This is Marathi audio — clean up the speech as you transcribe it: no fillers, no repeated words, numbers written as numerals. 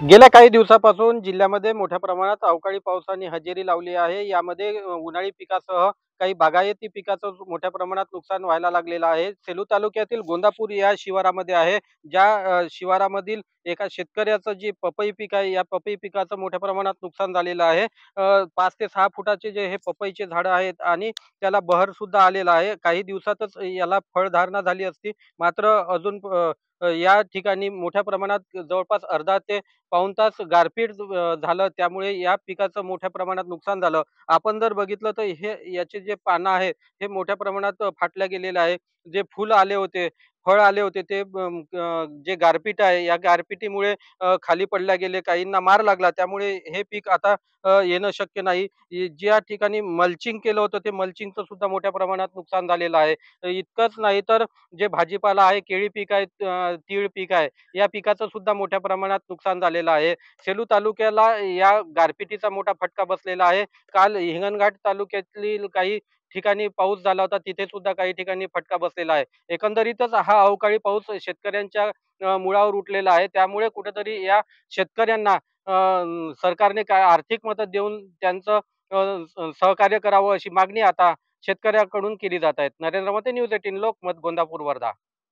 गेल्या काही दिवसापासून जिल्ह्यामध्ये मोठ्या प्रमाणात अवकाळी पावसाने हजेरी लावली आहे. यामध्ये उन्हाळी पिकासह काही बागायती पिकाचं मोठ्या प्रमाणात नुकसान व्हायला लागलेलं आहे. सेलू तालुक्यातील गोंदापूर या शिवारामध्ये आहे. ज्या शिवारामधील एका शेतकऱ्याचं जे पपई पीक आहे, या पपई पिकाचं मोठ्या प्रमाणात नुकसान झालेलं आहे. 5 ते 6 फुटाचे जे हे पपईचे झाडं आहेत आणि त्याला बहर सुद्धा आलेला आहे. काही दिवसातच याला फळधारणा झाली असती. मात्र अजून या ठिकाणी मोठ्या प्रमाणात जवळपास अर्धा ते पाऊण तास गारपीट झालं. त्यामुळे या पिकाचं मोठ्या प्रमाणात नुकसान झालं. आपण जर बघितलं तर हे याचे जे पानं आहेत, हे मोठ्या प्रमाणात फाटल्या गेलेले आहे. जे फुल आले होते, फळ आले होते ते जे गारपीट आहे, या गारपिटीमुळे खाली पडल्या गेले. काहींना मार लागला. त्यामुळे हे पीक आता येणं शक्य नाही. ज्या ठिकाणी मल्चिंग केलं होतं, ते मल्चिंगचं सुद्धा मोठ्या प्रमाणात नुकसान झालेलं आहे. इतकंच नाही तर जे भाजीपाला आहे, केळी पीक आहे, तीळ पीक आहे, या पिकाचं सुद्धा मोठ्या प्रमाणात नुकसान झालेलं आहे. सेलू तालुक्याला या गारपिटीचा मोठा फटका बसलेला आहे. काल हिंगणघाट तालुक्यातील काही ठिकाणी पाऊस झाला होता. तिथे सुद्धा काही ठिकाणी फटका बसलेला आहे. एकंदरीतच हा अवकाळी पाऊस शेतकऱ्यांच्या मुळावर उठलेला आहे. त्यामुळे कुठेतरी या शेतकऱ्यांना सरकारने काय आर्थिक मदत देऊन त्यांचं सहकार्य करावं अशी मागणी आता शेतकऱ्याकडून केली जात आहे. नरेंद्र मोदी, न्यूज 18 लोकमत, गोंदापूर, वर्धा.